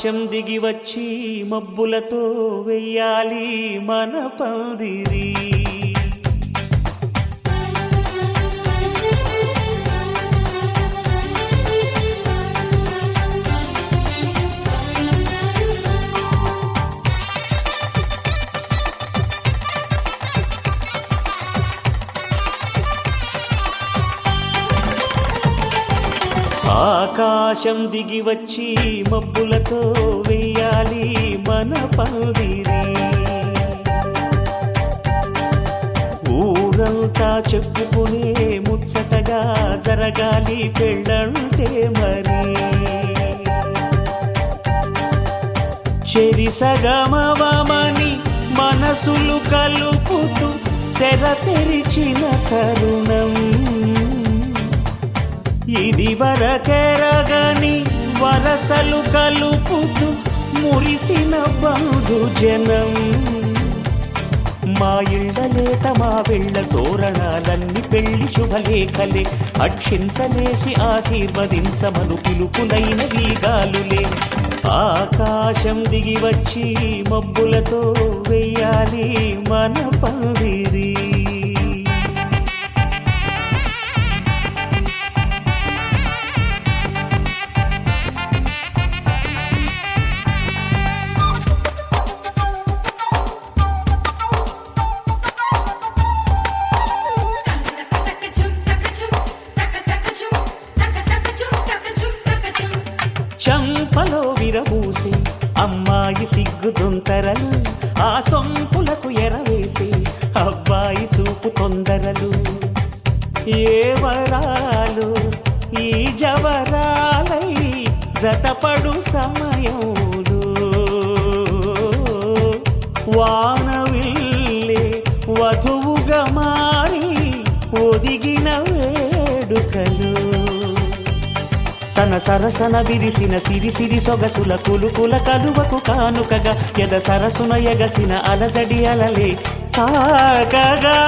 ఆకాశం దిగి వచ్చి మబ్బులతో వెయ్యాలి మన పందిరి. ఆకాశం దిగి వచ్చి మబ్బులతో వెయ్యాలి మన పందిరి. ఊరంతా చెప్పుకునే ముచ్చటగా జరగాలి పెళ్ళంటే మరి. చెరిసగమవమని మనసులు కలుపుతూ తెర తెరిచిన తరుణం. ఇది వరకెరగని వరసలు కలుపుతూ మురిసిన బంధుజనం. మా ఇళ్ళలేత మా వెళ్ళ తోరణాలన్నీ పెళ్లి శుభలేఖలే. అక్షింతలేసి ఆశీర్వదించమను పిలుపులైన వీగాలులే. ఆకాశం దిగి వచ్చి మబ్బులతో వెయ్యాలి మన పందిరి. చంపలో విరబూసి అమ్మాయి సిగ్గుదొంతరలు. ఆ సొంపులకు ఎరవేసి అబ్బాయి చూపు తొందరలు. ఏ వరాలు ఈ జవరాలై జతపడు సమయంలో. వానవిల్లే వధువుగా మారి ఒదిగిన వేడుకలు. తన సరసన విరిసిన సిరిసిరి సొగసుల కులుకుల కలువకు కానుకగా ఎద సరసున ఎగసిన అలజడి అలలే తాకగా.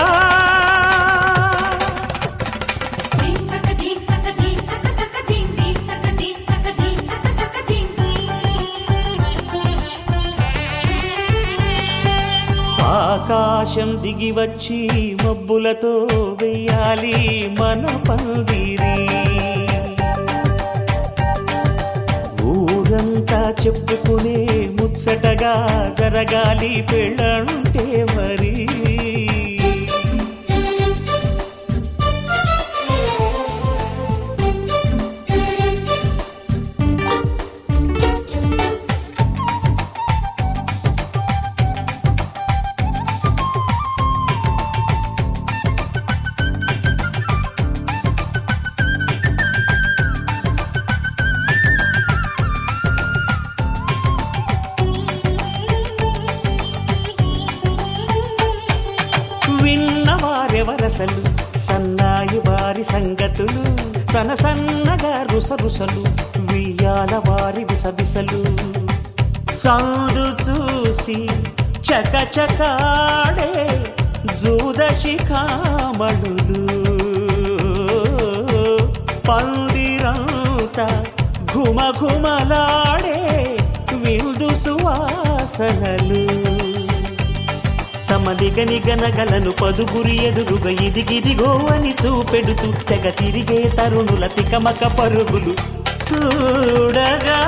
ఆకాశం దిగి వచ్చి మబ్బులతో వెయ్యాలి మన పందిరి. ఊరంతా చెప్పుకునే ముచ్చటగా జరగాలి పెళ్ళంటే మరి. విన్నవారెవరసలు సన్నాయి వారి సంగతులు. సనసన్నగా రుసరుసలు వియ్యాల వారి విసవిసలు. సందు చూసి చకచకాడే జూదశిఖామణులు. పందిరంతా ఘుమఘుమలాడే విందు సువాసనలు. తమ నిగనిగనగలను పదుగురి ఎదురుగా ఇదిగిదిగో అని చూపెడుతూ తెగ తిరిగే తరుణుల తికమక పరుగులు చూడగా.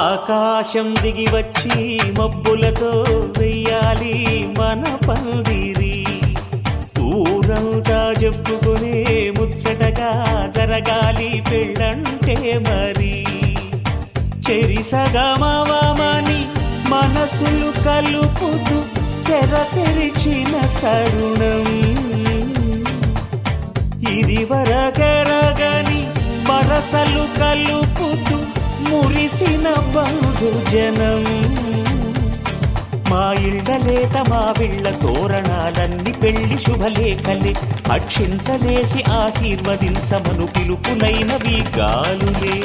ఆకాశం దిగి వచ్చి మబ్బులతో వెయ్యాలి మన పందిరి. ఊరంతా చెప్పుకునే ముచ్చటగా జరగాలి పెళ్ళంటే మరి. చెరిసగమవమని మనసులు కలుపుతూ తెర తెరిచిన తరుణం. ఇది వరకెరగని వరసలు కలుపుతూ మురిసిన బంధుజనం. మా ఇళ్ళలేత మా వీళ్ళ తోరణాలన్నీ పెళ్లి శుభలేఖలే. అక్షింతలేసి ఆశీర్వదించమను పిలుపులైనవి గాలులే.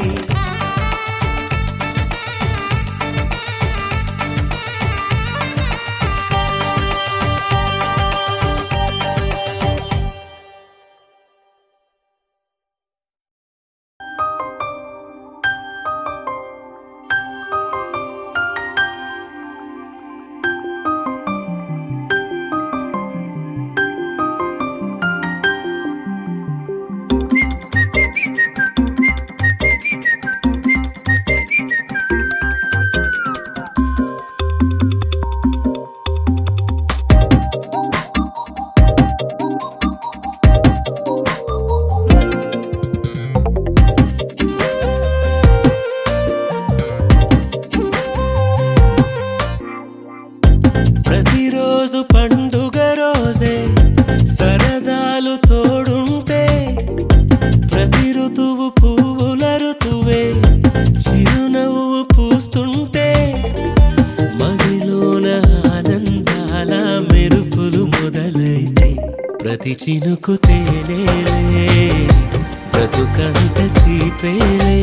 తీపేలే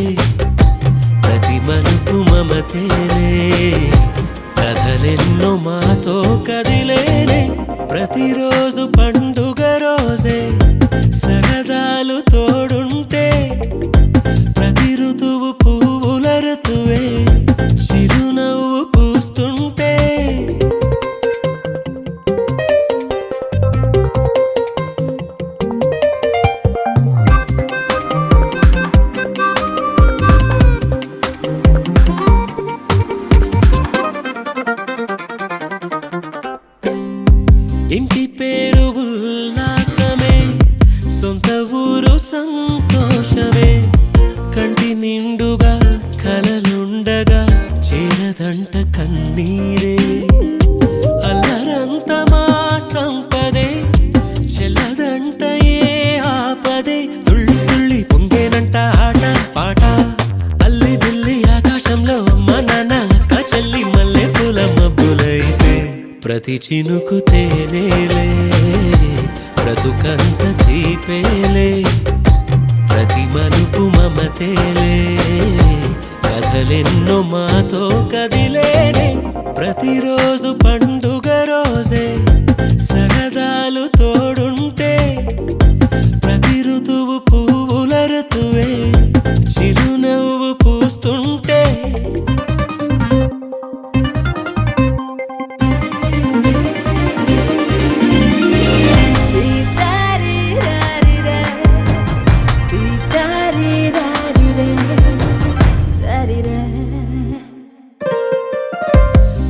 ప్రతి మలుపు మమతేలే కథలెన్నో మాతో కదిలేనే ప్రతిరోజు పండుగ రోజే సరదాలు తోడుంటే ప్రతి ఋతువు పువ్వుల ఋతువే చిరునవ్వు పూస్తుంటే ఇంటి పేరు ఉల్లాసమే సొంత ఊరు సంతోషమే కంటి నిండుగా కలలుండగా చేరదంట కన్నీరే అల్లరంత మా సంపదే చెల్లదంట ఏ ఆపదే తుళ్ళి తుళ్ళి పొంగేనంట ఆట పాట అల్లి బిల్లి ఆకాశంలో అమ్మ నాన్న అక్క చెల్లి మల్లె పూల మబ్బులైతే ప్రతి చినుకు తేనేలే బ్రతుకంత తీపేలే ప్రతి మలుపు మమతేలే కథలెన్నో మాతో కదిలేనే ప్రతిరోజు పండుగ రోజే సరదాలు తోడుంటే ప్రతి ఋతువు పువ్వుల ఋతువే చిరునవ్వు పూస్తుంటే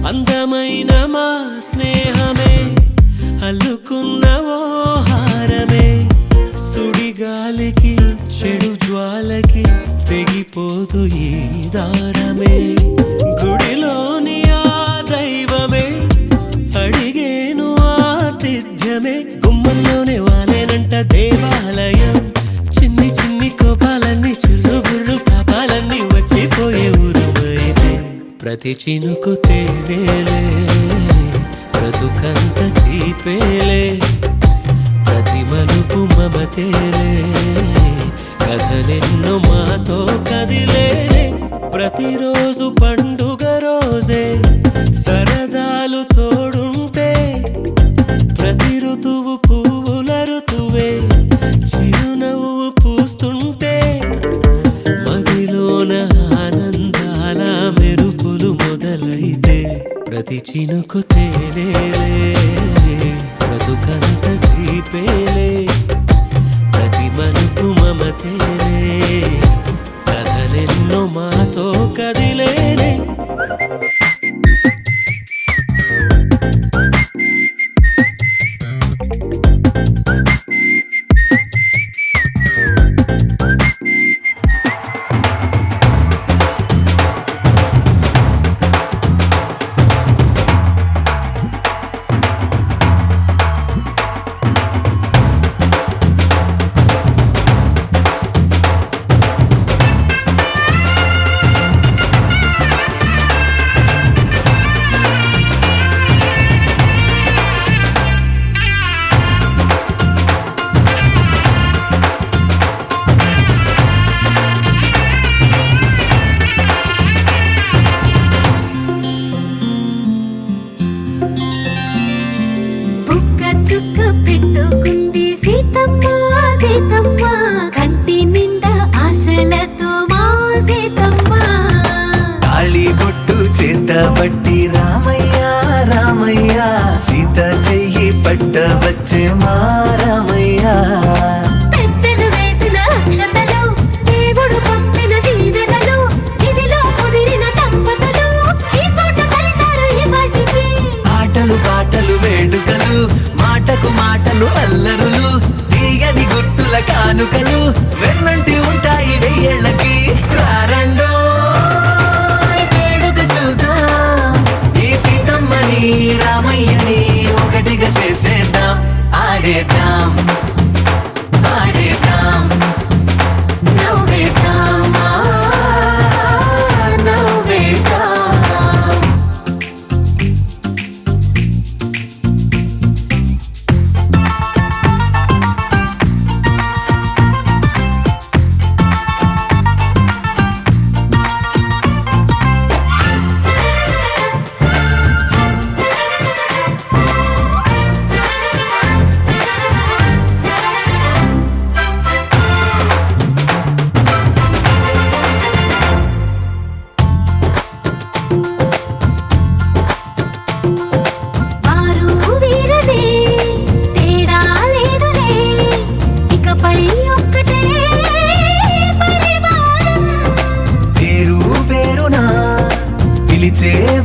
అందమైన మా స్నేహమే అల్లుకున్న ఓ హారమే సుడిగాలికి చెడు జ్వాలకి తెగిపోదు ఈ దారమే గుడిలోని ఆ దైవమే అడిగేను ఆతిథ్యమే గుమ్మంలోనే వాలేనంట దేవాలయం చిన్ని చిన్ని కోపాలన్నీ చిల్లు బుర్రు పాపాలన్నీ వచ్చిపోయే ఊరుమైతే ప్రతి చినుకు తేనేలే బ్రతుకంత తీపేలే ప్రతి మలుపు మమతేలే కథలెన్నో మాతో కదిలేనే ప్రతిరోజు పండుగ రోజే సరదాలు తోడుంటే ప్రతి ఋతువు పువ్వుల ఋతువే చిరునవ్వు పూస్తుంటే మదిలోన ఆనందాల మెరుపులు మొదలైతే ప్రతి చినుకు తేనేలే బ్రతుకంత తీపేలే ప్రతి మలుపు మమతేలే కథలెన్నో మాతో కదిలేనే చుక్క పెట్టుకుంది సీతమ్మ సీతమ్మ కంటి నిండా ఆశలతో మా సీతమ్మ తాళి బొట్టు చేత పట్టి రామయ్య రామయ్య సీత చెయ్యి పట్ట వచ్చే మా రామయ్య పెద్దలు వేసిన అక్షతలు దేవుడు పంపిన దీవెనలు ఇవిలో కుదిరిన దంపతులు ఈ చోట కలిసారు ఈ పాటికి ఆటలు పాటలు వేడుకలు మాటకు మాటలు అల్లరులు తీయని గుర్తుల కానుకలు వెన్నంటి ఉంటాయి వెయ్యేళ్ళకి రారండో వేడుక చూద్దాం ఈ సీతమ్మని రామయ్యని ఒకటిగా చేసేద్దాం ఆడేద్దాం ఆడేద్దాం నవ్వేద్దాం నవ్వేద్దాం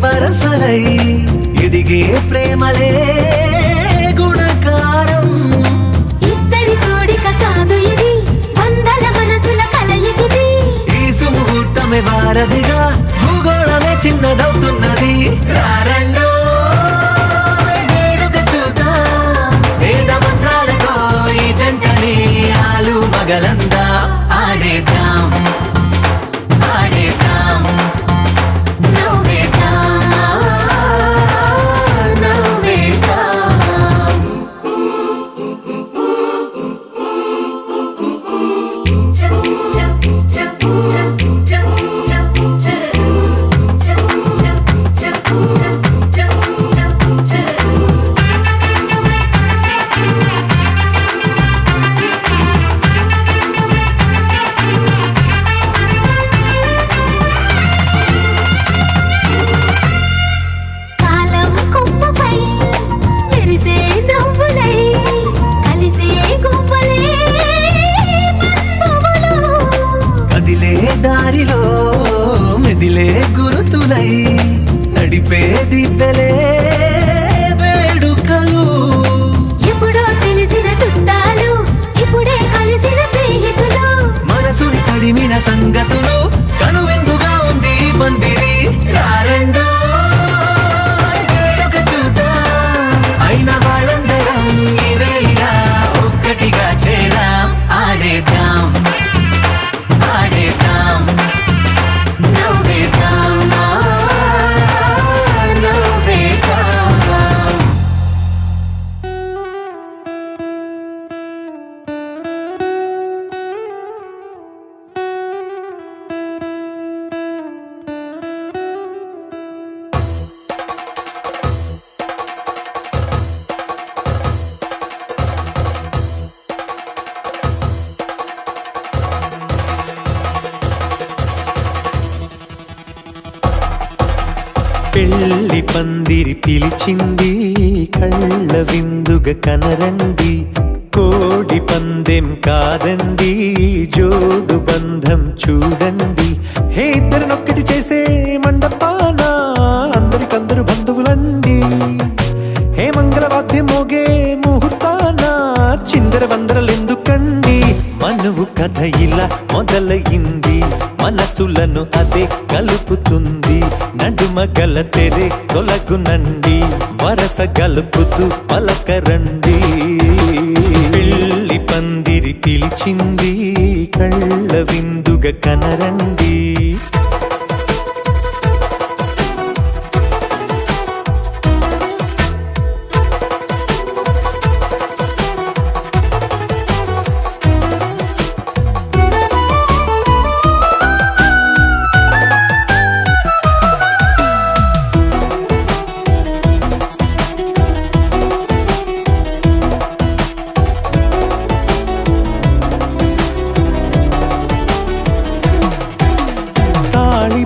వరసలై ఎదిగే ప్రేమలే గుణకారం. ఇద్దరి కోడిక కాదు ఇది, వందల మనసుల కలయికిది. ఈ సుముహూర్తమే వారధిగా భూగోళమే చిన్నదవుతున్నది. రారండో వేడుక చూద్దాం, వేద మంత్రాలతో ఈ జంటని ఆలు మగలందా ఆడేద్దాం ఆడేద్దాం నవ్వేద్దాం, నవ్వేద్దాం. కాలం కొమ్మపై మెరిసే నవ్వులై కలిసే గువ్వలే బంధువులు. కదిలే దారిలో మెదిలే గురుతులై నడిపే దివ్యలే వేడుకలు. ఎప్పుడో తెలిసిన చుట్టాలు, ఇప్పుడే కలిసిన స్నేహితులు. మనసుని తడిమిన సంగతులు కనువిందుగా ఉంది ఈ పందిరి. రారండో వేడుక చూద్దాం, అయిన వాళ్ళందరం ఈ వేళ ఒక్కటిగా చేరాం. ఆడేద్దాం ఆడేద్దాం నవ్వేద్దాం, నవ్వేద్దాం. పెళ్లి పందిరి పిలిచింది, కళ్ళ విందుగ కనరండి. కోడి పందెం కాదండి, జోడు బంధం చూడండి. హే ఇద్దరినొక్కటి చేసే మండపాన అందరికందరు బంధువులండి. హే మంగళవాద్యం మోగే ముహూర్తాన చిందర వందరలెందుకండి. మనువు కథ ఇలా మొదలయింది, మనసులను అదే కలుపుతుంది. నడుమ గల తెరే తొలగునండి, వరస గలుపుతూ పలకరండి. పెళ్లి పందిరి పిలిచింది, కళ్ళ విందుగ కనరండి.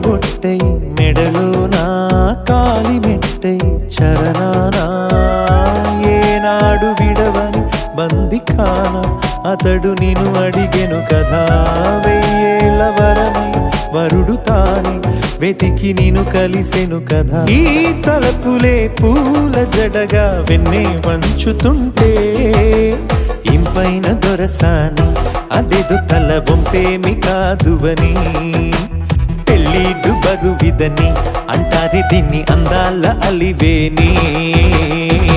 బొట్టై మెడలో నా కాలి మెట్టై చరణానా ఏనాడు విడవని బందిఖాన అతడు నిన్ను అడిగెను కదా. వెయ్యేళ్ళ వరమై వరుడు తానే వెతికి నిన్ను కలిసెను కదా. ఈ తలపులే పూల జడగా వెన్నే వంచుతుంటే ఇంపైన దొరసాని అదేదో తల వంపేమి కాదువని. పెళ్ళిడు బరువిదని అంటారే దీన్ని అందాల అలివేని.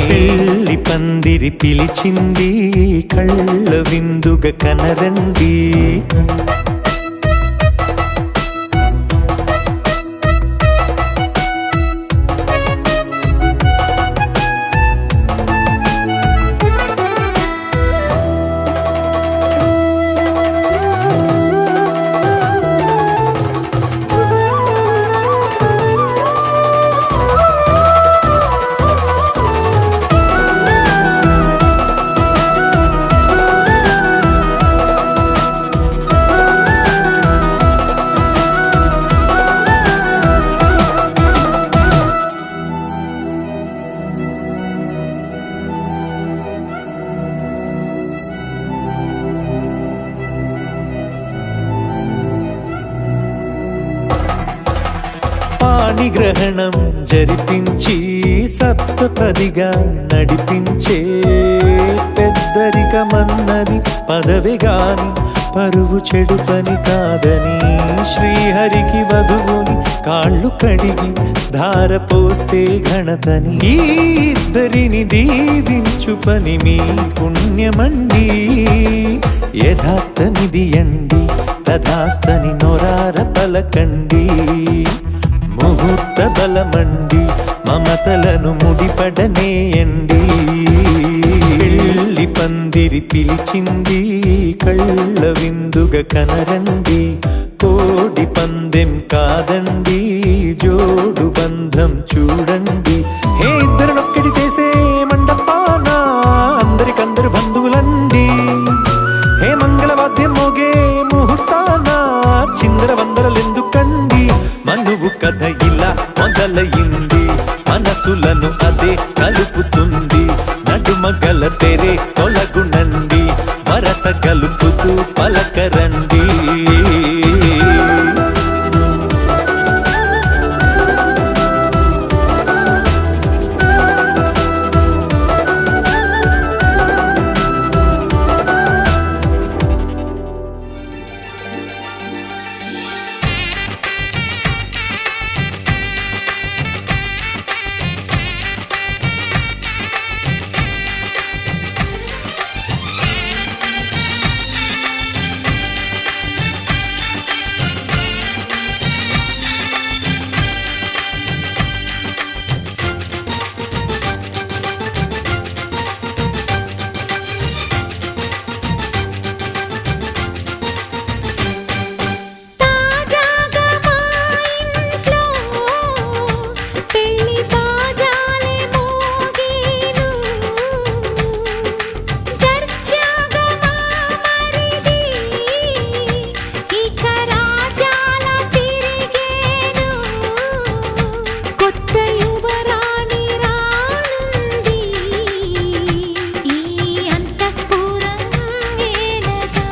పెళ్లి పందిరి పిలిచింది, కళ్ళ విందుగ కనరండి. పాణిగ్రహణం జరిపించి సప్తపదిగా నడిపించే పెద్దరికమన్నది పదవి గాని పరువు చెడు పని కాదని శ్రీహరికి వధువుని కాళ్ళు కడిగి ధార పోస్తే ఘనతని ఈ ఇద్దరిని దీవించు పని మీ పుణ్యమండి యథార్థమిది అండి తథాస్తని నొరార పలకండి ముహూర్త బలమండి మమతలను ముడిపడనేయండి పెళ్లి పందిరి పిలిచింది కళ్ళ విందుగా కనరండి కోడి పందెం కాదండి జోడు బంధం చూడండి హే ఇద్దరినొక్కటి చేసే మండపాన అందరికందరు బంధువులండి హే మంగళవాద్యం మోగే ముహూర్తాన చిందర వందరలెందుకండి మనువు కథ ఇలా మొదలయింది మనసులను అదే కలుపుతుంది నడుమగల తెరే తొలగునండి వరస కలుపుతూ పలకరండి తాజాగా మా ఇంట్లో పెళ్లి బాజాలే మోగేను దర్జాగా మా మరిది ఇక రాజాల తిరిగేను కొత్త యువరాణి రానుంది ఈ అంతఃపురం వేళగా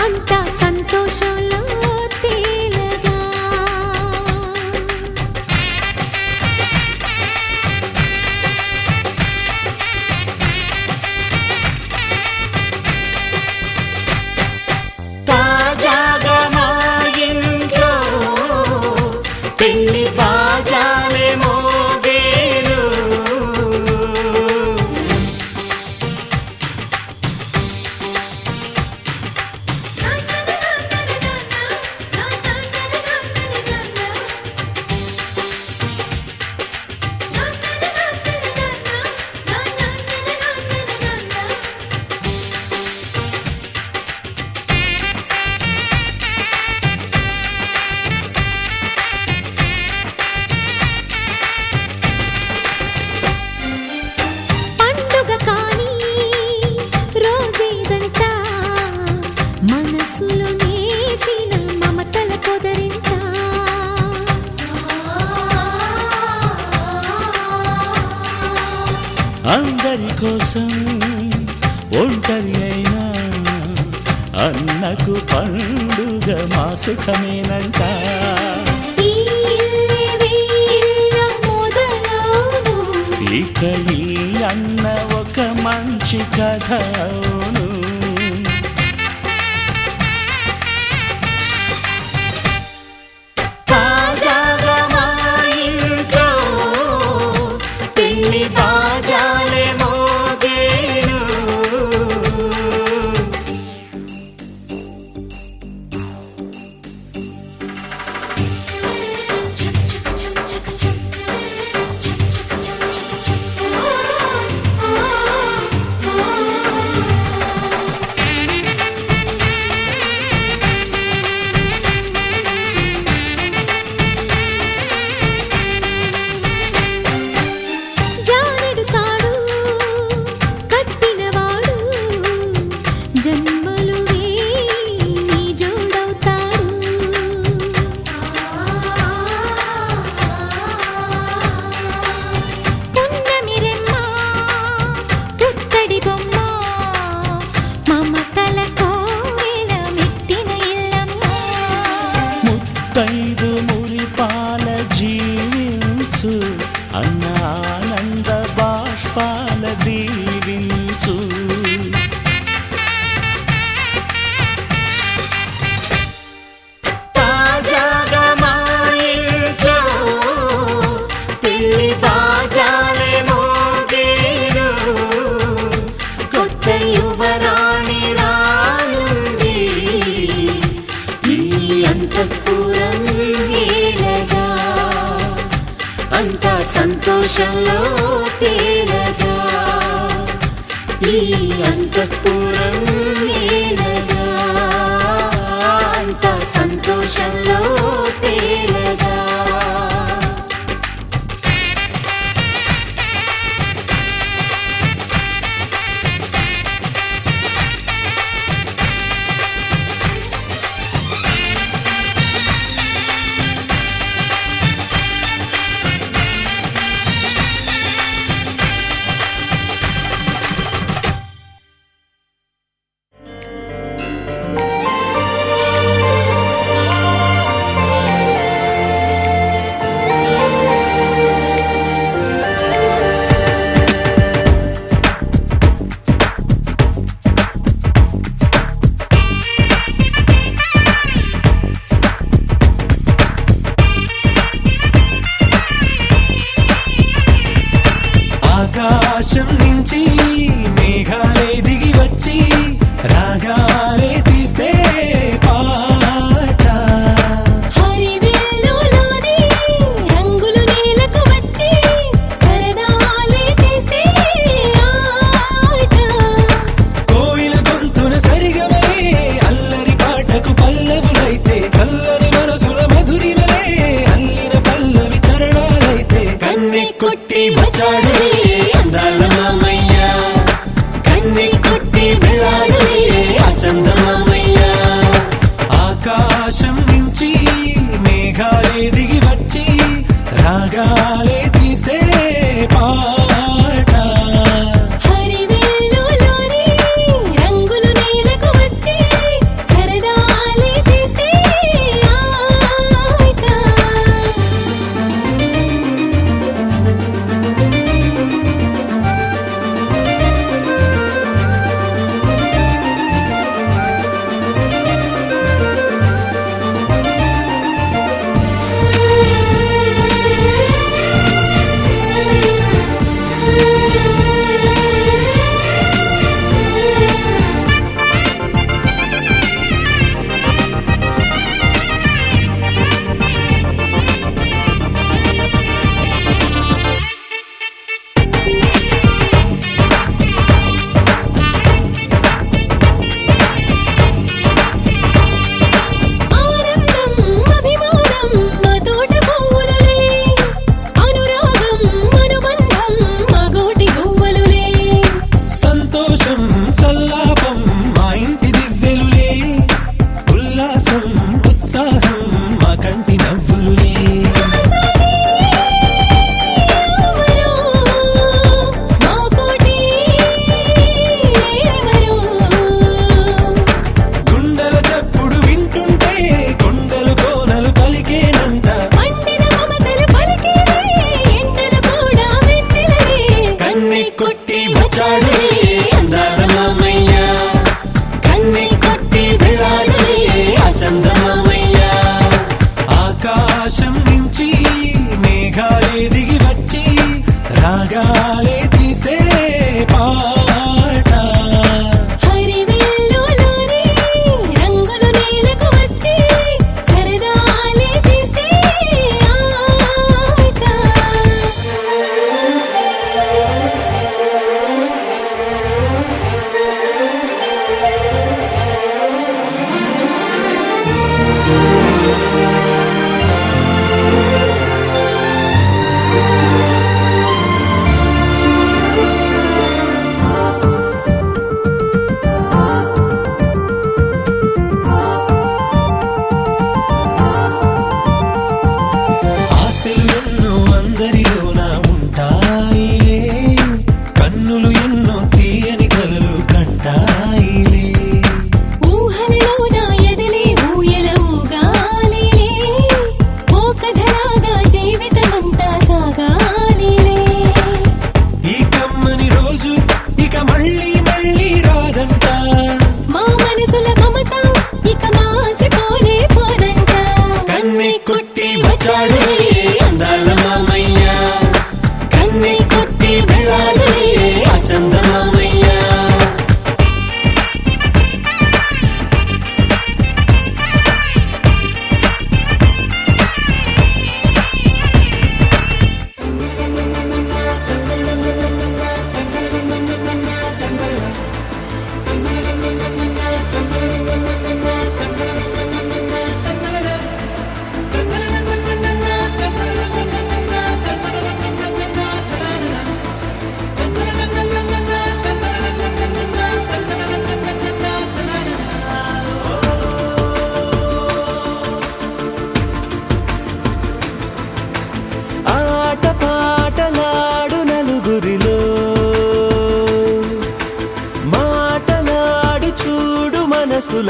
అంతా సంతోషంలో తేలగా తాజాగా మా ఇంట్లో పెళ్లి బాజాలే మోగేను పండుగ కాని రోజేదంట మనసులో నేసిన మమతల పొదరింట అందరి కోసం ఒంటరి అయినా అన్నకు పండుగ మా సుఖమేనంట ఈ ఇల్లే వీళ్ళ మొదలవును ఇక ఈ అన్న ఒక మంచి కథ అవును తాజాగా మా ఇంట్లో పెళ్లి బాజాలే మోగేను అంతఃపురం ఏలగా అంతా సంతోషంలో తేలగా ఈ అంతఃపురం ఏలగా అంతా సంతోషంలో తేలగా ఆకాశం నుంచి మేఘాలే దిగి వచ్చి రాగాలే తీస్తే పాట హరివిల్లులోని రంగులు నేలకు వచ్చి సరదాలే చేస్తే ఆట కోయిల గొంతున సరిగమలే అల్లరి పాటకు పల్లవులైతే చల్లని మనసుల మధురిమలే అల్లిన పల్లవి చరణాలైతే కన్నె కొట్టి వచ్చాడులే అందాల మామయ్య కన్నె కొట్టి వెళ్ళాడులే ఆ చందమామయ్య ఆకాశం నుంచి మేఘాలే దిగి వచ్చి రాగాలే తీస్తే పాట హరివిల్లులోని రంగులు నేలకు వచ్చి సరదాలే చేస్తే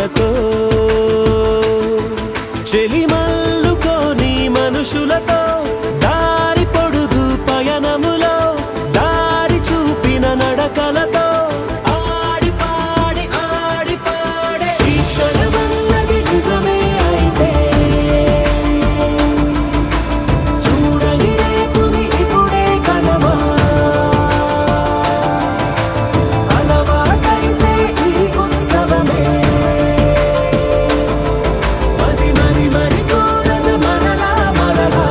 చూపులతో చెలిమల్లుకోని మనుషులతో దారి పొడుగు పయనములో దారి చూపిన నడకలతో ఆడి పాడే ఈ క్షణమన్నది నిజమే అయితే చూడని రేపుని ఇప్పుడే కలవా అలవాటైతే ఈ ఉత్సవమే మరి కోరద మరలా మరలా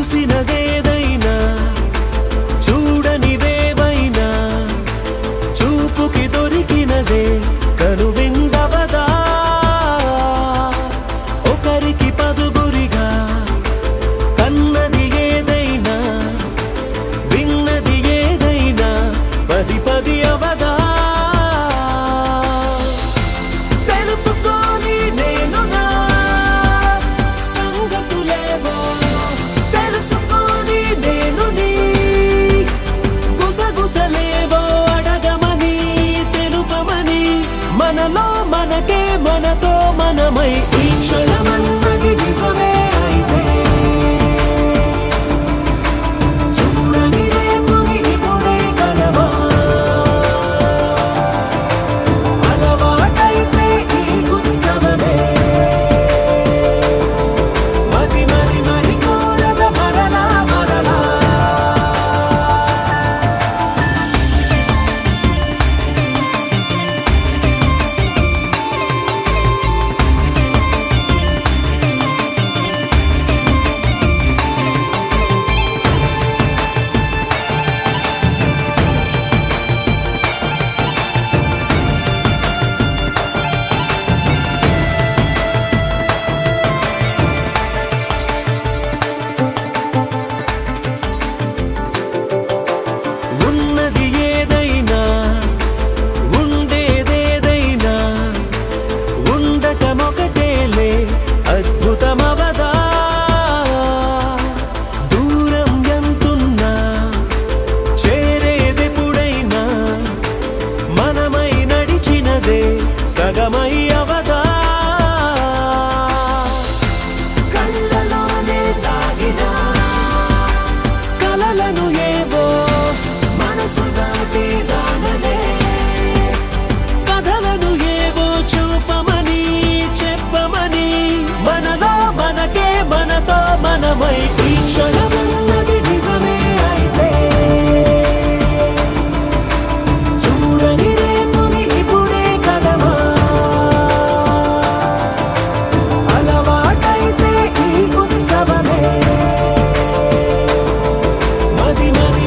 చూసినదేదైనా చూడనివేవైనా చూపుకి దొరికినదే కనువిందవదా ఒకరికి పదుగురిగా కన్నది ఏదైనా విన్నది ఏదైనా పది అవదా తెలుపుకోని నేను నా సంగతులేవో తెలుసుకొని నేను నీ గుసగుసలేవో అడగమని తెలుపమని మనలో మనకే మనతో మనమై ఈ క్షణమన్నది నిజమే అయితే చూడని రేపుని ఇప్పుడే కలవా అలవాటైతే ఈ ఉత్సవమే మరి కోరద మరలా మరలా ఉన్నది ఏదైనా ఉండేదేదైనా ఉండటమొకటేలే అద్భుతమవదా దూరం ఎంతున్నా చేరేదెప్పుడైనా మనమై నడిచినదే సగమై అవదా కళ్ళలోనే దాగినా కలలను ఏవో మనసు దాటి రానలే కథలను ఏవో చూపమని చెప్పమని మనలో మనకే మనతో మనమై ఈ క్షణమన్నది నిజమే అయితే చూడని రేపుని ఇప్పుడే కలవా అలవాటైతే ఈ ఉత్సవమే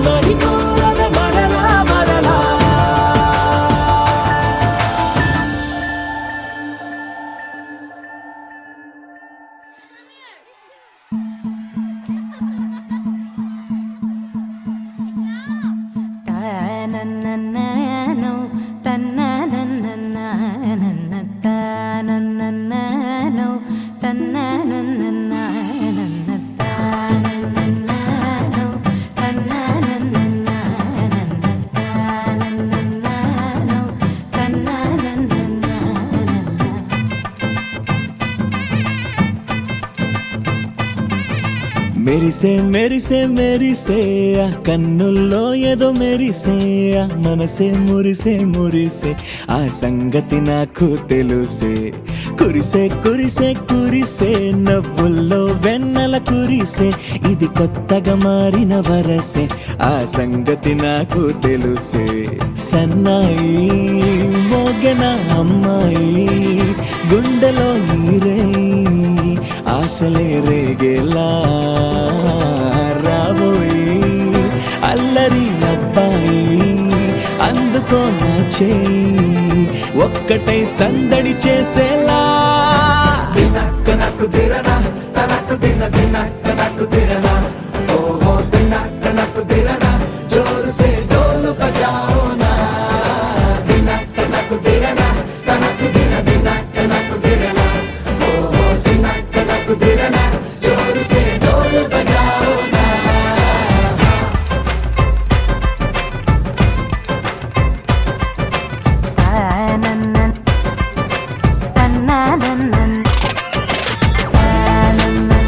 మరి కోరద మరలా మరలా తనననననో తనననననన తనననననో తనననననన తనననననో తనననననన తనననననో తనననననన మెరిసే మెరిసే మెరిసే ఆ కన్నుల్లో ఏదో మెరిసే ఆ మనసే మురిసే మురిసే ఆ సంగతి నాకు తెలుసే కురిసే కురిసే కురిసే నవ్వుల్లో వెన్నెల కురిసే ఇది కొత్తగా మారిన వరసే ఆ సంగతి నాకు తెలుసే సన్నాయి మోగెన అమ్మాయి గుండెలో ఈరే ఆశలే రేగేలా రాబోయి అల్లరి అబ్బాయి అందుకు అందుకో నా చేయి ఒక్కటై సందడి చేసేలా తినక్క నక్కు తిరనా తనక్కు తిన తినక్క నక్కు తిరనా ఓహో తినక్క నక్కు తిరనా జోరు సే డోలు బజాओ నా తినక్క నక్కు తిరనా తనక్కు తిన తినక్క నక్కు తిరనా ఓహో తినక్క నక్కు తిరనా జోరు సే డోలు బజాओ నా తననన్ తననన్ తననన్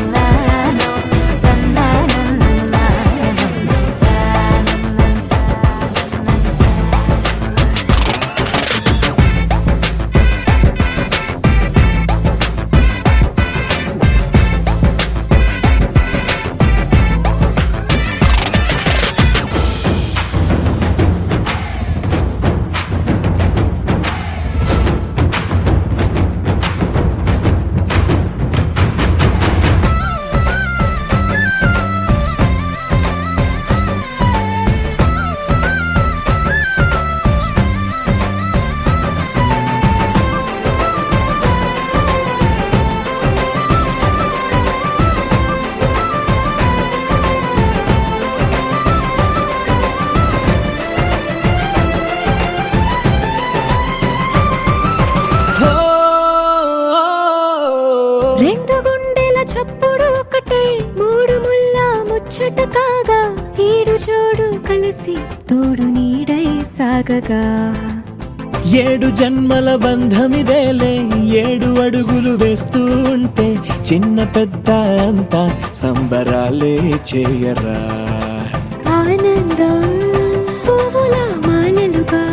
రెండు గుండెల చప్పుడు ఒకటే మూడు ముల్ల ముచ్చట కాగా ఏడు జోడు కలిసి తోడు నీడై సాగగా ఏడు జన్మల బంధమిదేలే ఏడు అడుగులు వేస్తూ ఉంటే చిన్న పెద్ద అంతా సంబరాలే చేయరా ఆనందం పువ్వుల మాలలుగా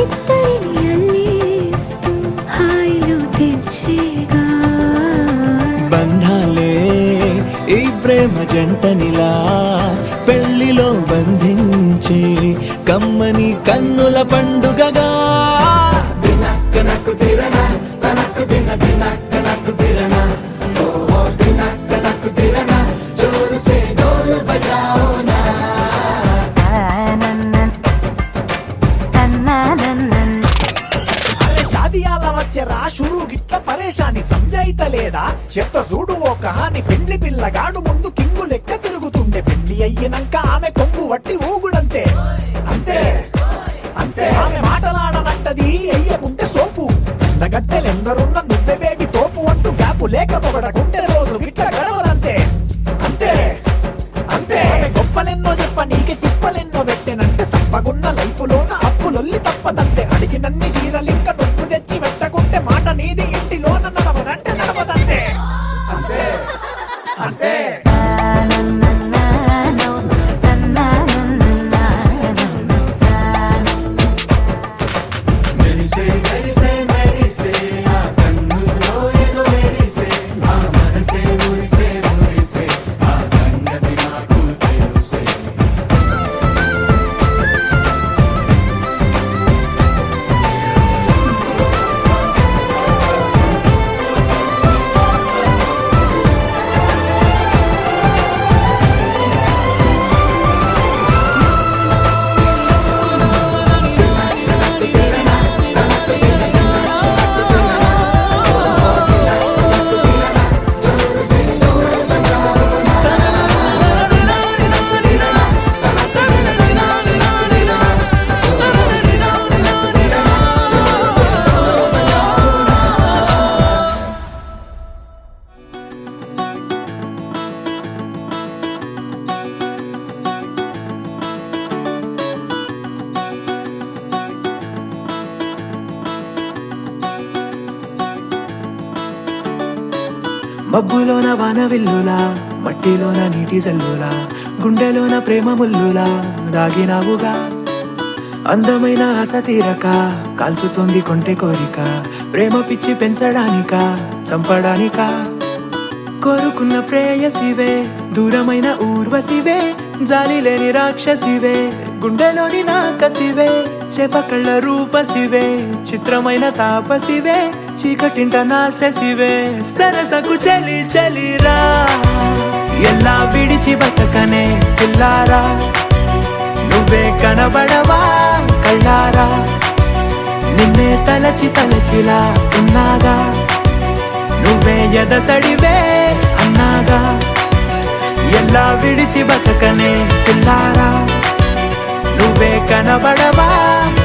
ఇద్దరిని అల్లేస్తూ హాయిలో తెల్చేగా బంధాలే ఈ ప్రేమ జంటనిలా పెళ్లిలో బంధించి కమ్మని కన్నుల పండుగగా తినక్క నక్కు తిరనా తనక్కు తిన తినక్క నక్కు తిరనా ఓహో తినక్క నక్కు తిరనా జోరు సే డోలు బజాओ నా తననన్ తననన్ అరే షాదియాల వచ్చెరా షురు గిట్ల పరేషాని సంజాయితలేదా చెత్త చూడు ఓ కహాని పెండ్లి పిల్లగాడు ముందు కింగు లెక్క తిరుగుతుండే పెండ్లి అయ్యినంక ఆమె కొంగు వట్టి ఊగుడంతే అంతే అంతే ఆమె మాటలాడనంటది అయ్యకుంటే సోపు గద్దెలెందరున్న నువ్వే బేబి తోపు అంటూ గ్యాపు లేక పొగడకుంటే రోజు గిట్ల గడవదంతే అంతే అంతే ఆమె గొప్పలెన్నో చెప్ప నీకే తిప్పలెన్నో పెట్టెనంటే సప్పగున్న లైఫ్ లోన అప్పులొల్లి తప్పదంతే అడిగినన్ని చీరలింక నొప్పు తెచ్చి పెట్టకుంటే మాట నీది ఇంటిలోన నడవదంటే నడవదంతే అంతే అంతే మెరిసే మెరిసే మెరిసే ఆ కన్నుల్లో ఏదో మెరిసే ఆ మనసే మురిసే మురిసే ఆ సంగతి నాకు తెలుసే మబ్బులోన వాన విల్లులా మట్టిలోన నీటి జల్లులా గుండెలోన ప్రేమ ముల్లులా దాగినావుగా అందమైన ఆశ తీరక కాల్చుతోంది కొంటె కోరిక ప్రేమ పిచ్చి పెంచడానికా చంపడానికా కోరుకున్న ప్రేయసివే దూరమైన ఊర్వశివే జాలి లేని రాక్షసివే గుండెలోని నాకసివే చేపకళ్ళ రూపసివే చిత్రమైన తాపసివే చీకటింట నాశసివే సరసకు చలి చలిరా ఎలా విడిచి బతకనే పిల్లారా నువ్వే కనబడవా కళ్ళారా నిన్నే తలచి తలచిలా ఉన్నాగా నువ్వే ఎదసడివే అన్నాగా ఎలా విడిచి బతకనే పిల్లారా నువ్వే కనబడవా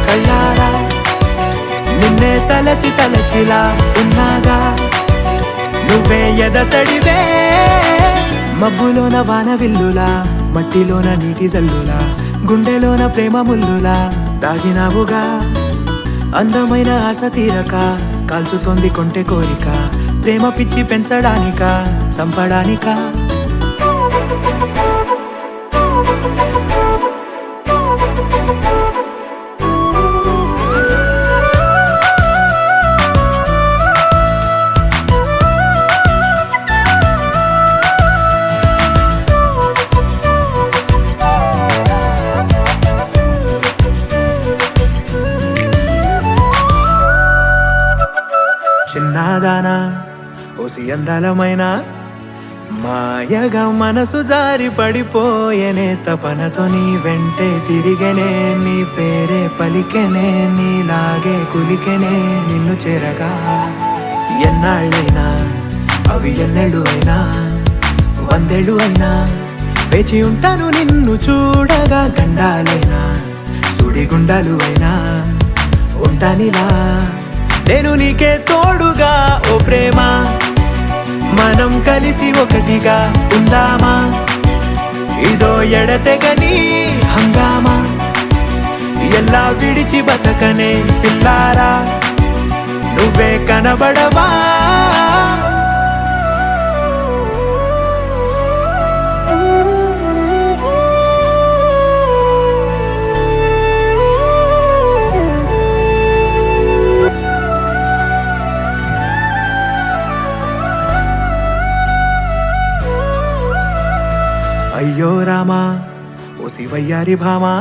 కళ్ళారా నిన్నే తలచి తలచిలా ఉన్నాగా నువ్వే ఎదసడివే మబ్బులోన వాన విల్లులా మట్టిలోన నీటి జల్లులా గుండెలోన ప్రేమ ముల్లులా దాగినావుగా అందమైన ఆశ తీరక కాల్చుతోంది కొంటె కోరిక ప్రేమ పిచ్చి పెంచడానిక చంపడానిక చిన్నదానా ఓసి అందలమైన మాయగా మనసు జారి పడిపోయేనే తపనతో నీ వెంటే తిరిగనే నీ పేరే పలికెనే నీలాగే కులికెనే నిన్ను చేరగా ఎన్నాళ్ళైనా అవి ఎన్నెళ్ళు అయినా 100 ఏళ్ళు అయినా వేచి ఉంటాను నిన్ను చూడగా గండాలైనా సుడిగుండాలు అయినా ఉంటానిలా నేను నీకే తోడుగా ఓ ప్రేమ మనం కలిసి ఒకటిగా ఉందామా ఇదో ఎడతెగని హంగామా ఎలా విడిచి బతకనే పిల్లారా నువ్వే కనబడవా అయ్యో రామా ఓ శివయ్యారి భామా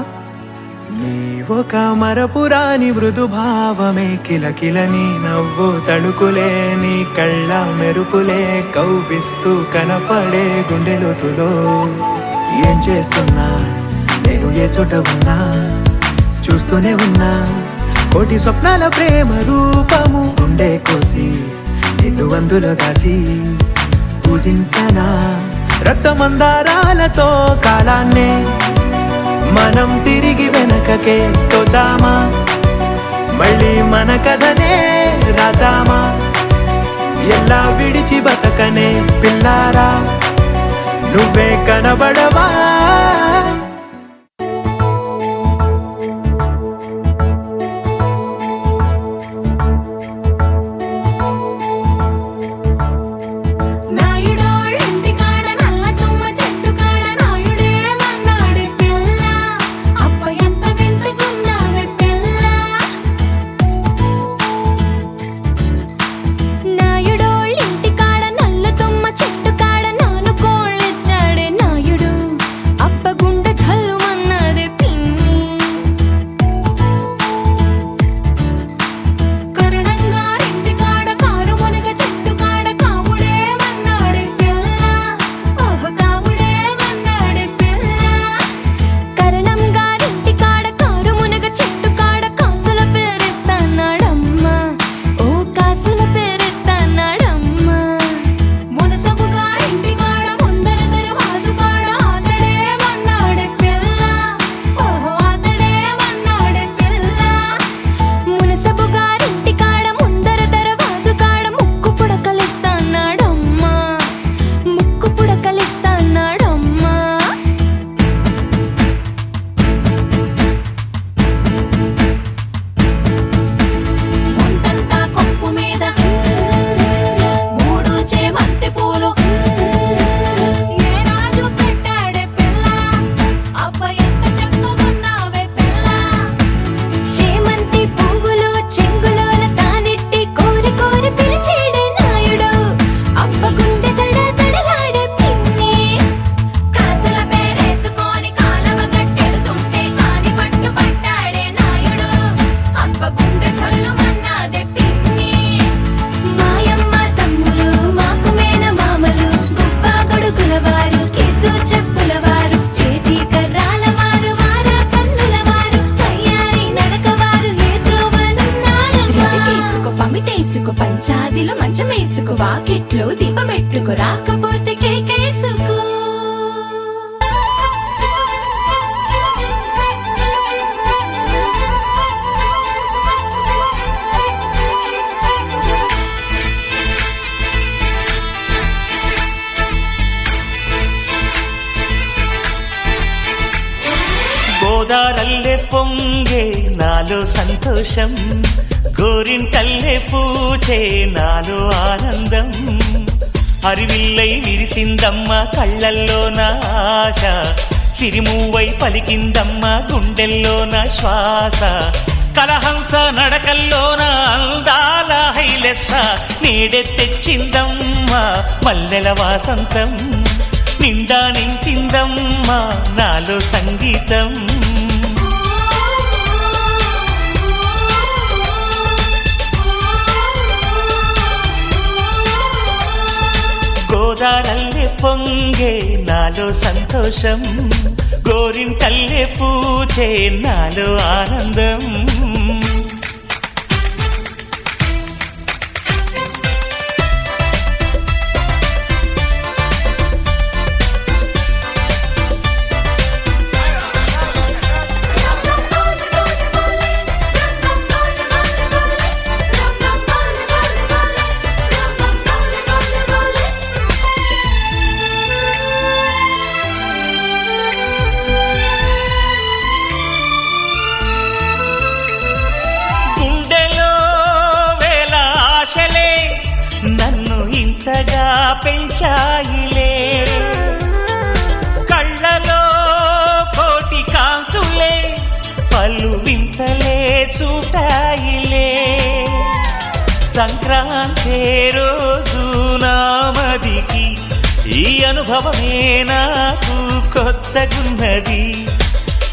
నీవొక మరపురాని మృదు భావమే కిలకిలని నవ్వు తడుకులే నీ కళ్ళ మెరుపులే కవ్విస్తూ కనపడే గుండెలోతులో ఏం చేస్తున్నా నేను ఏ చోట ఉన్నా చూస్తూనే ఉన్నా కోటి స్వప్నాల ప్రేమ రూపము గుండె కోసి నిన్ను అందులో దాచి పూజించనా రక్తమందారాలతో కాలాన్నే మనం తిరిగి వెనకకే తోద్దామా మళ్ళీ మన కథనే రాద్దామా ఎలా విడిచి బతకనే పిల్లారా నువ్వే కనబడవా అప్ప మంచమేసుకు వాకిట్లో దీపమెట్టుకు రాకపోతే కేకేసుకో. గోదారల్లే పొంగే నాలో సంతోషం, గోరింటల్లే పూచే నాలో ఆనందం. అరివిల్లై విరిసిందమ్మ కళ్ళల్లో నా ఆశ, సిరిమూవై పలికిందమ్మ గుండెల్లో నా శ్వాస. కలహంస నడకల్లోన అందాల హైలెస్స, నేడే తెచ్చిందమ్మ మల్లెల వాసంతం. నిండా నింపిందమ్మా నాలో సంగీతం. గోదారల్లే పొంగే నాలో సంతోషం, గోరింటల్లే పూచే నాలో ఆనందం. ఇంతగా పెంచాయిలే, కళ్ళలో కోటి కాంతులే పలు వింతలే చూపాయిలే. సంక్రాంతి రోజు నామదికి ఈ అనుభవమే నాకు కొత్తగున్నది.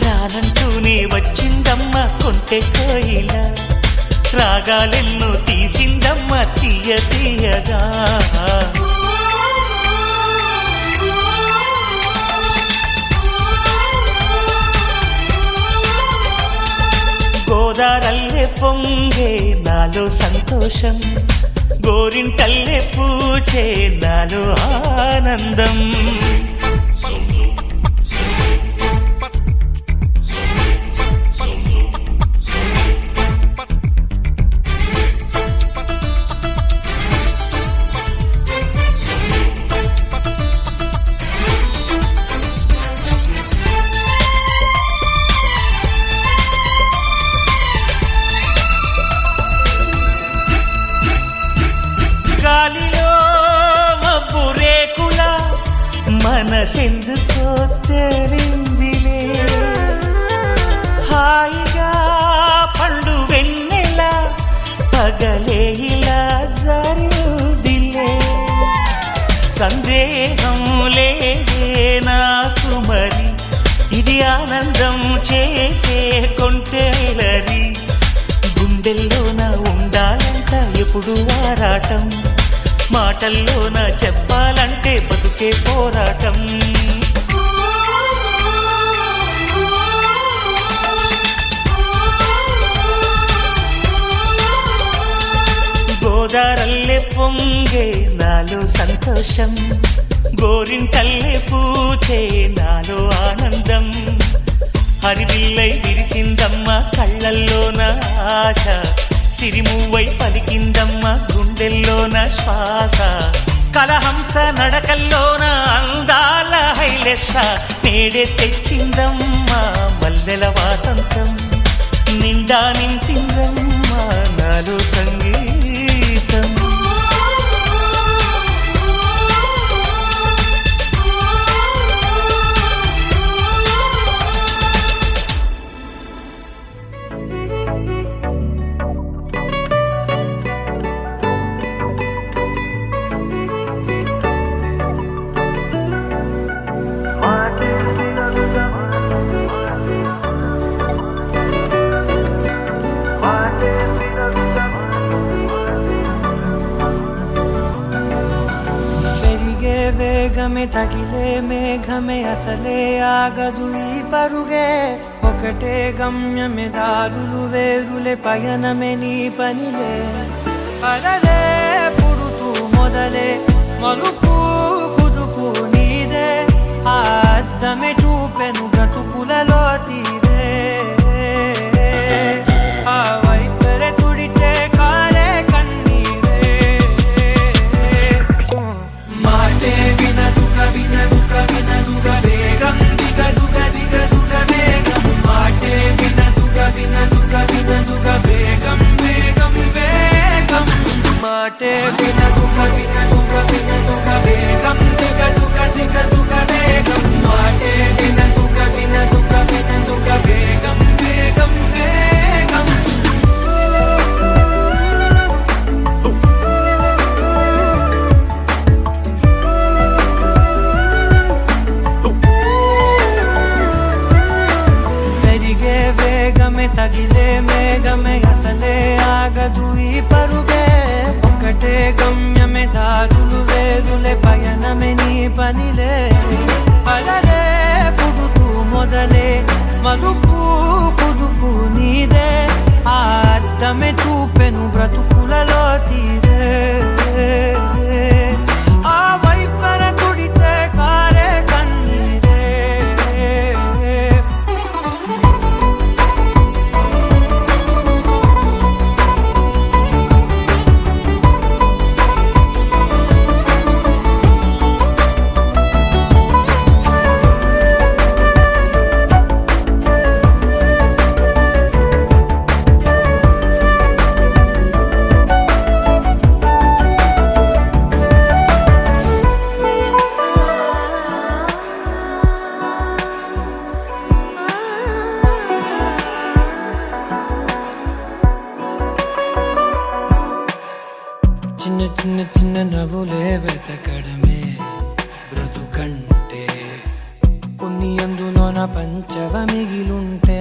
రానంటూనే వచ్చిందమ్మ కొంటె కోయిల, రాగాలెన్నో తీసిందమ్మ తీయ తీయగా. గోదారల్లే పొంగే నాలో సంతోషం, గోరింటల్లే పూచే నాలో ఆనందం. గాలిలో మబ్బు రేకుల మనసెందుకో తెలిందిలే, హాయిగా పండు వెన్నెల పగలే ఇలా జరిదిలే. సందేహం లేదే నాకు మరి, ఇది ఆనందం చేసే కొంటెలరి. గుండెల్లోన ఉండాలంట ఎప్పుడు ఆరాటం, మాటల్లోన చెప్పాలంటే బతుకే పోరాటం. గోదారల్లే పొంగే నాలో సంతోషం, గోరింటల్లే పూచే నాలో ఆనందం. హరివిల్లై విరిసిందమ్మ కళ్ళల్లోన ఆశ, సిరిమూవై పలికిందమ్మ గుండెల్లోన శ్వాస. కలహంస నడకల్లోన అందాల హైలెస్స, నేడే తెచ్చిందమ్మ మల్లెల వాసంతం. నిండా నింపిందమ్మ నాలో సంగీతం. వేగమే తగిలే మేఘమే అసలే ఆగదు ఈ పరుగే, ఒకటే గమ్యమే దారులు వేరులే పయనమే నీ పనిలే. అలలే పుడుతూ పనిలే అలరే పుడుతూ మొదలే మలుపు కుదుపు నీదే ఆ అద్దమే చూపెను బ్రతుకులలో తీరే ఆ వైపర తుడితే కారే కన్నీరే చిన్న చిన్న చిన్న నవ్వులే వెతకడమే బ్రతుకంటే కొన్ని అందులోన పంచవ మిగిలుంటే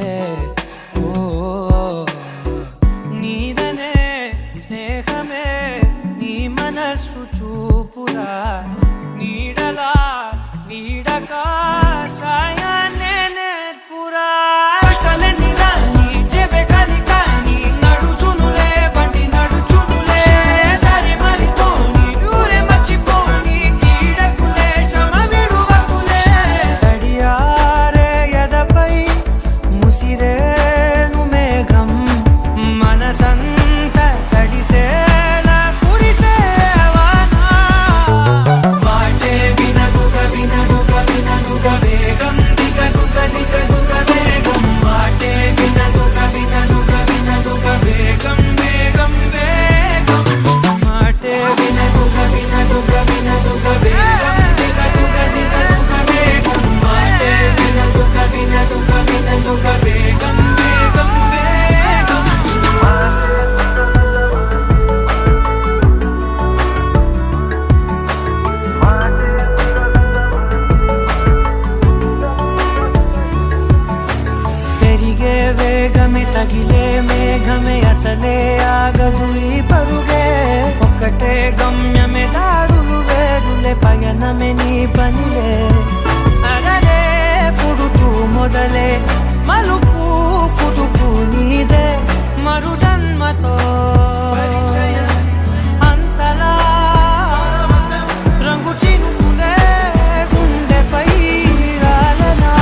ఓ నీదనే స్నేహమే నీ మనస్సు చూపురా నీడలా వీడక సాయాన్నే నేర్పురా కలని రాని చెబె కలి కాని నడుచునులే బండి నడుచునులే దారి మరిపోని ఊరే మర్చిపోని కీడకులే శ్రమ విడువకులే తడియారే ఎదపై ముసిరేను మేఘం మనసంత తడిసేలా కురిసేవానా మాటే వినదుగ వినదుగ వినదుగ వేగం దిగదుగ దిగదుగ వేగం మాటే వినదుగ వినదుగ వినదుగ వేగం వేగం వేగం మాటే వినదుగ వినదుగ వినదుగ వేగం దిగదుగ దిగదుగ వేగం మాటే వినదుగ వినదుగ వినదుగ వేగం వేగం వేగం పెరిగే వేగమే తగిలే మేఘమే అసలే ఆగదు ఈ పరుగే ఒక్కటే గమ్యమే దారులు వేరులే పయనమే నీ పనిలే అరరే పుడుతూ మొదలే మలుపు కుదుపు నీదే మరు జన్మతో అంతలా రంగు చినుకులే గుండెపై రాలనా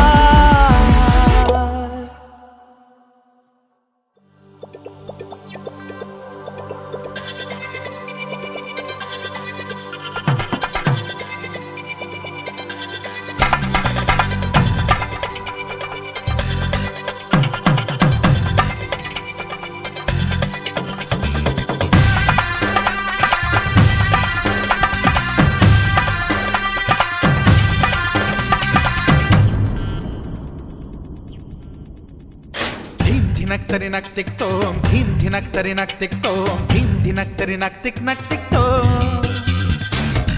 ధీం ధినక్తరి నక్తిక్తోం ధీం ధినక్తరి నక్తిక్తోం ధీం ధినక్తరి నక్తిక్ నక్తిక్తోం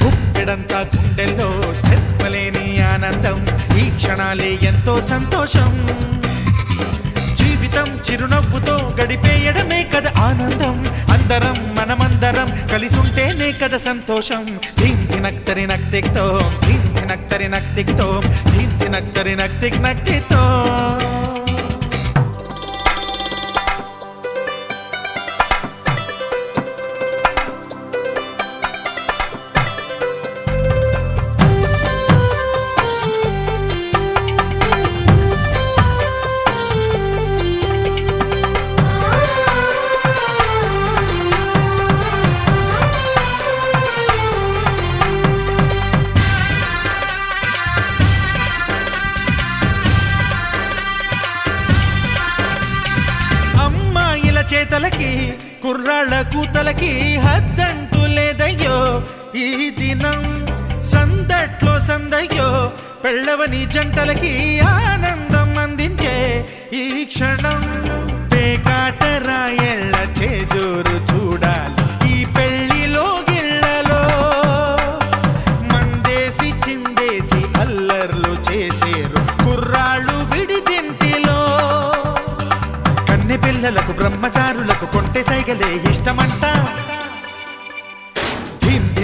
గుప్పెడంతా గుండెల్లో చెప్పలేని ఆనందం ఈ క్షణాలే ఎంతో సంతోషం జీవితం చిరునవ్వుతో గడిపేయడమే కదా ఆనందం అందరం మనమందరం కలిసుంటేనే కదా సంతోషం ధీం ధినక్తరి నక్తిక్తోం ధీం ధినక్తరి నక్తిక్తోం ధీం ధినక్తరి నక్తిక్ నక్తిక్తోం చేతలకి కుర్రాళ్ళ కూతలకి హద్దంటూ లేదయ్యో ఈ దినం సందట్లో సందయ్యో పెళ్ళవని జంటలకి ఆనందం అందించే ఈ క్షణం పేకాటరాయళ్ళ చేజోరు చూడాలి ఈ పెళ్లిలో గిళ్ళలో మందేసి చిందేసి అల్లర్లు చేసేరు కుర్రాళ్ళు విడిదింటిలో కన్నె పిల్లలకు బ్రహ్మచారులకు కొంటె సైగలే ఇష్టమంట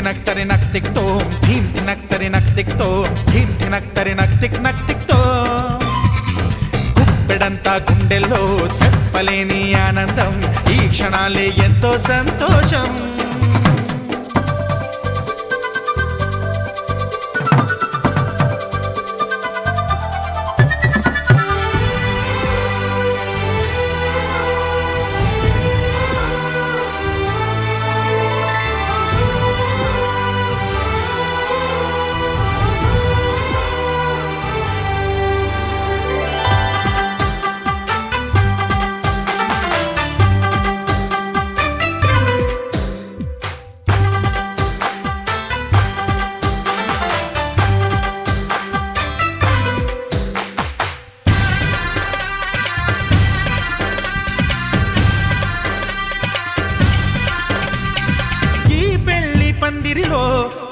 ధినక్ తరి నక్ తిక్ తోం ధీమ్ ధినక్ తరి నక్ తిక్ తోం ధీమ్ ధినక్ తరి నక్ తిక్ తో గుప్పెడంతా గుండెల్లో చెప్పలేని ఆనందం ఈ క్షణాలే ఎంతో సంతోషం పందిరిలో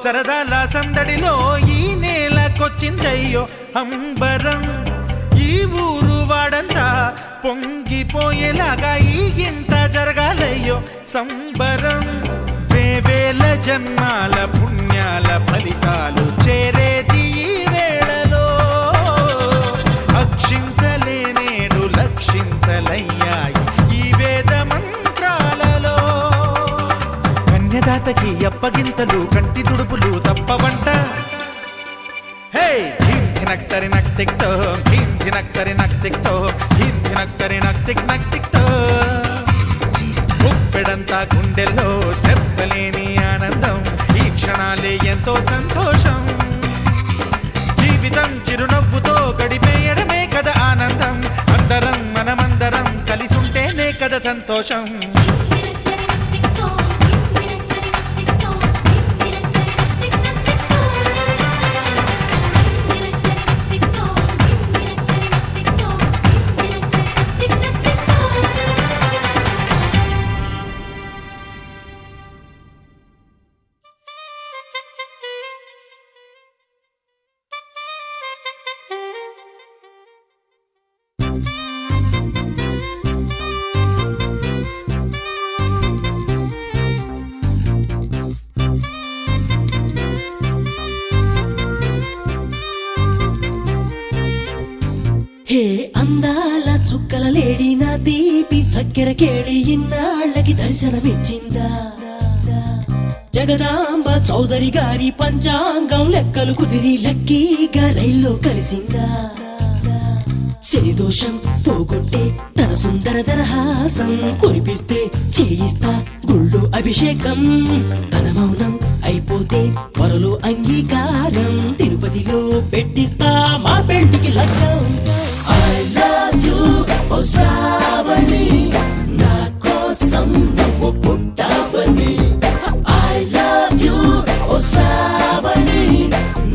సరదాల సందడిలో ఈ నేలకొచ్చిందయ్యో అంబరం ఈ ఊరు వాడంతా పొంగిపోయేలాగా ఈ గింత జరగాలయ్యో సంబరం వేవేల జన్మాల పుణ్యాల ఫలితాలు చేరేది ఈ వేళలో అక్షింతలే నేడు లక్షింతలయ్యాయి ఈ వేద మంత్రాలలో కన్యదాతకి అప్పగింతలు కంటి తుడుపులు తప్పవంట హే ధీమ్ ధినక్ తరి నక్ తిక్ తో ధీమ్ ధినక్ తరి నక్ తిక్ తో ధీమ్ ధినక్ తరి నక్ తిక్ తో గుప్పెడంతా గుండెల్లో చెప్పలేని ఆనందం ఈ క్షణాలే ఎంతో సంతోషం జీవితం చిరునవ్వుతో గడిపేయడమే కదా ఆనందం అందరం మనమందరం కలిసుంటేనే కదా సంతోషం హే అందాల చుక్కల లేడి నా దీపి చక్కెర కేళి ఇన్నాళ్ళకి దర్శనమిచ్చిందా జగదాంబ చౌదరి గారి పంచాంగం లెక్కలు కుదిరి లక్కీగా రైల్లో కలిసిందా శని దోషం పోగొట్టే తన సుందర దరహాసం కురిపిస్తే చేయిస్తా గుళ్ళు అభిషేకం తన మౌనం అయిపోతే త్వరలో అంగీకారం తిరుపతిలో పెట్టిస్తా మా పెళ్లికి లగ్గం I love you, ఓ శ్రావణి నా కోసం నువ్వు పుట్టావని I love you, ఓ శ్రావణి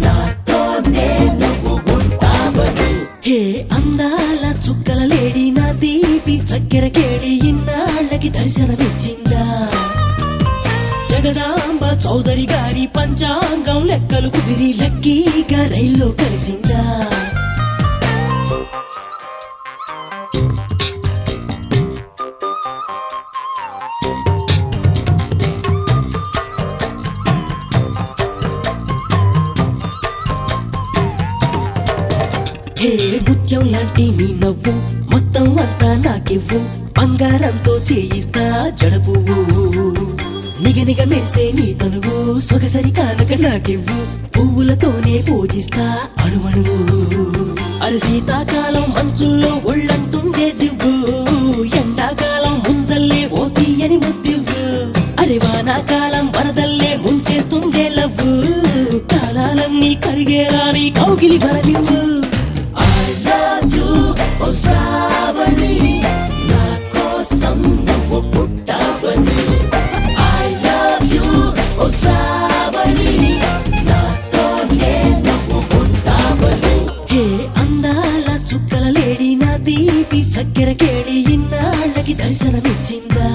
నాతోనే నువ్వు ఉంటావని హే అందాల చుక్కల లేడి నా దీపి చక్కెర కేళి ఇన్నాళ్ళకి దర్శనమిచ్చిందా జగదాంబ చౌదరి గారి పంచాంగం లెక్కలు కుదిరి లక్కీగా రైల్లో కలిసిందా హే ముత్యం లాంటి నీ నవ్వు మొత్తం అంతా నాకివ్వు బంగారంతో చేయిస్తా జడపువ్వు నిగనిగ మెరిసే నీ తనువు సొగసరి కానుక నాకివ్వు పువ్వులతోనే పూజిస్తా అణువణువు అరి శీతాకాలం మంచుల్లో ఒళ్ళంటుండే జివ్వు ఎండాకాలం ముంజల్లే ఓ తీయని ముద్దివ్వు అరి వానాకాలం వరదల్లే ముంచేస్తుండే లవ్వు కాలాలన్నీ కరిగేలా నీ కౌగిలి వరమివ్వు ఓ శ్రావణి నా కోసం నువ్వు పుట్టావని I love you, ఓ శ్రావణి నాతోనే నువ్వు పుట్టావని హే అందాల చుక్కల లేడి నా దీపి చక్కెర కేళి ఇన్నాళ్ళకి దర్శనమిచ్చిందా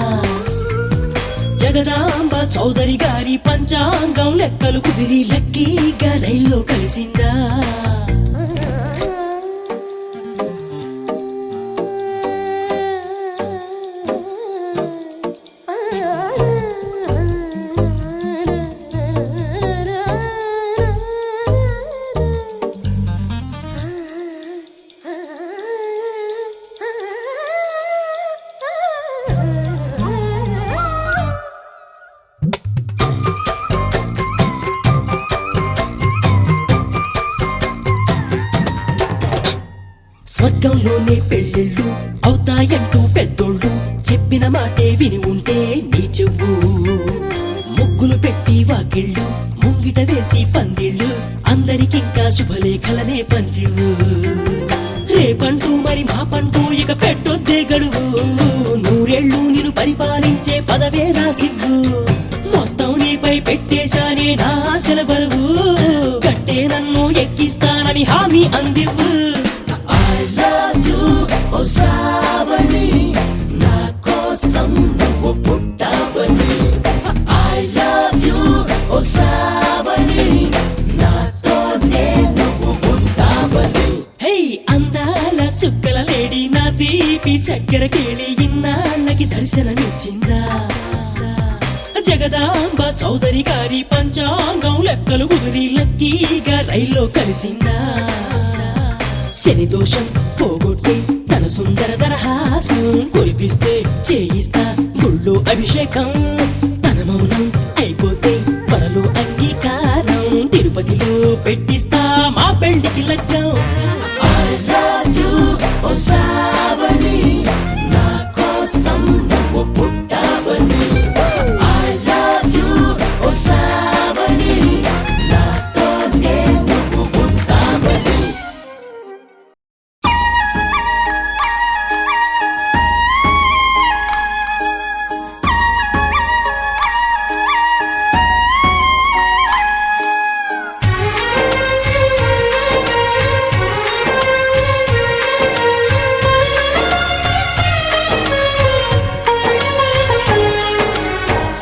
జగదాంబ చౌదరి గారి పంచాంగం లెక్కలు కుదిరి లక్కీగా రైల్లో కలిసిందా స్వర్గంలోనే పెళ్ళిళ్ళు అవుతాయంటూ పెద్దోళ్ళు చెప్పిన మాటే విని ఉంటే నీ చెవు ముగ్గులు పెట్టి వాకిళ్ళు ముంగిట వేసి పందిళ్ళు అందరికింకా శుభలేఖలనే పంచివు రేపంటూ మరి మా పంటూ ఇక పెట్టొద్దే గడువు నూరేళ్ళు నిన్ను పరిపాలించే పదవే రాసివ్వు మొత్తం నీపై పెట్టేశానే నా ఆశల బరువు గట్టే నన్ను ఎక్కిస్తానని హామీ అందివ్వు I love you, ఓ శ్రావణి నా కోసం నువ్వు పుట్టావని I love you, ఓ శ్రావణి నాతోనే నువ్వు పుట్టావని హే అందాల చుక్కల లేడి నా తీపి చక్కెర కేళి ఇన్నాళ్ళకి దర్శనమిచ్చిందా జగదాంబ చౌదరి గారి పంచాంగం లెక్కలు కుదిరి లక్కీగా రైల్లో కలిసిందా శని దోషం పోగొట్టి తన సుందర దరహాసం కురిపిస్తే చేయిస్తా గుళ్ళో అభిషేకం తన మౌనం అయిపోతే త్వరలో అంగీకారం తిరుపతిలో పెట్టిస్తా మా పెళ్లికి లగ్గం I love you, ఓ శ్రావణి నా కోసం నువ్వు పుట్టావని I love you, ఓ శ్రావణి నాతోనే నువ్వు పుట్టావని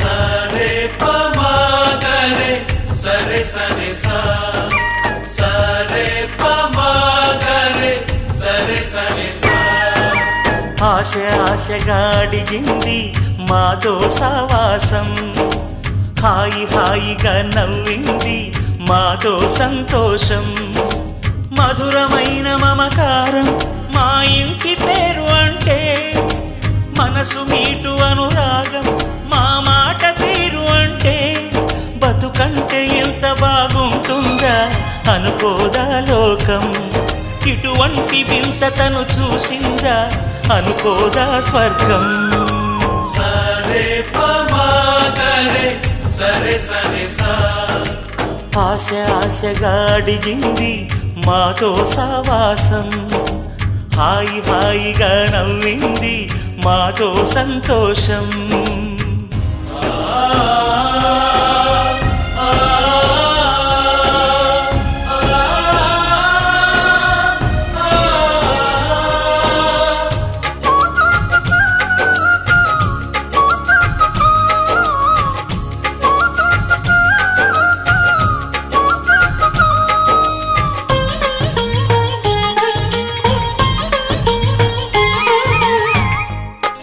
సరే పమాగరే సరే సరే సా సరే పమాగరే సరే సరే సా ఆశ ఆశగా అడిగింది మాతో సావాసం హాయి హాయిగా నవ్వింది మాతో సంతోషం మధురమైన మమకారం మా ఇంటి పేరు అంటే మనసు మీటు అనురాగం మా మాట తీరు అంటే బతుకంటే ఎంత బాగుంటుందా అనుకోదా లోకం ఇటువంటి వింత తను చూసిందా అనుకోదా స్వర్గం సరే పమాగరే సరే సరే సా ఆశ ఆశగా అడిగింది మాతో సావాసం హాయి హాయిగా నవ్వింది మాతో సంతోషం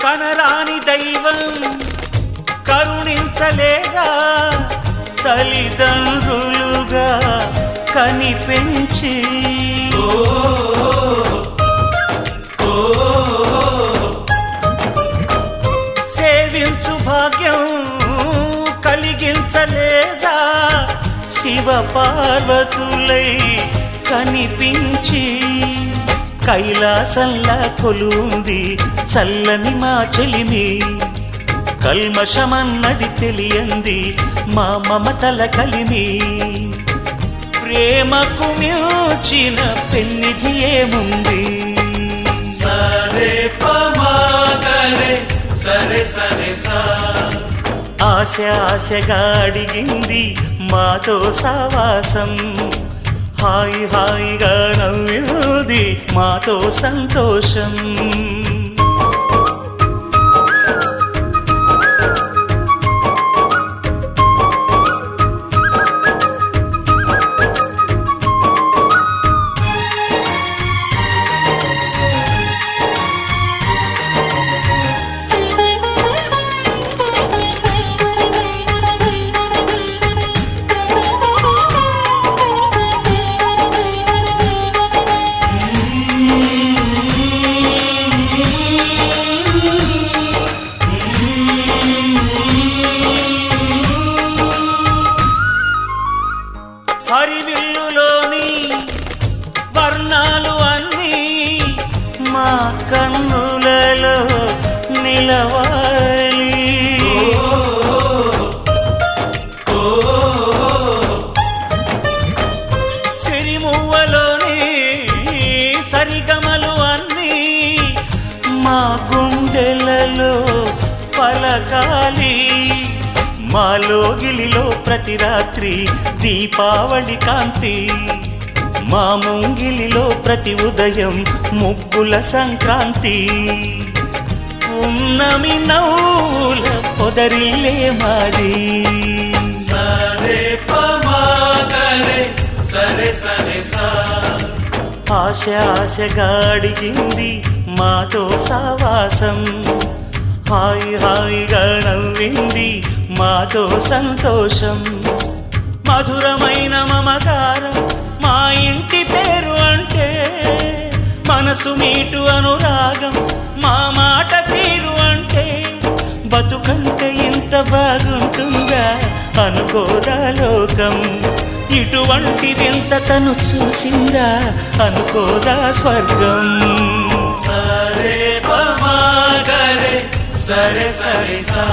కనరాని దైవం కరుణించలేదా తల్లిదండ్రులుగా కనిపెంచి సేవించు భాగ్యం కలిగించలేదా శివ పార్వతులై కనిపించి కైలాసంలా కొలుంది చల్లని మా చెలిమి కల్మషమన్నది తెలియంది మా మమతల కలిమి ప్రేమకు మించిన పెన్నిధి ఏముంది సరే పమాగరే సరే సరే సా ఆశ ఆశగా అడిగింది మాతో సావాసం హాయి హాయిగా నవ్వింది మాతో సంతోషం హరివిల్లులోని వర్ణాలు అన్నీ మా కన్నులలో నిలవాలి. సిరిమువ్వలోని సరిగమలు అన్నీ మా గుండెలలో పలకాలి. మాలోగిలిలో ప్రతి రాత్రి దీపావళి కాంతి, మా ముంగిలిలో ప్రతి ఉదయం ముగ్గుల సంక్రాంతి. ఉన్నమి నవ్వుల పొదరిల్లే మాది. సరే పమాగరే సరే సరే సా. ఆశ ఆశగా అడిగింది మాతో సావాసం, హాయి హాయిగా నవ్వింది మాతో సంతోషం. మధురమైన మమకారం మా ఇంటి పేరు అంటే, మనసు మీటు అనురాగం మా మాట తీరు అంటే, బతుకంటే ఇంత బాగుంటుందా అనుకోదా లోకం. ఇటువంటి వింత తను చూసిందా అనుకోదా స్వర్గం. సరే పమాగరే సరే సరే సా.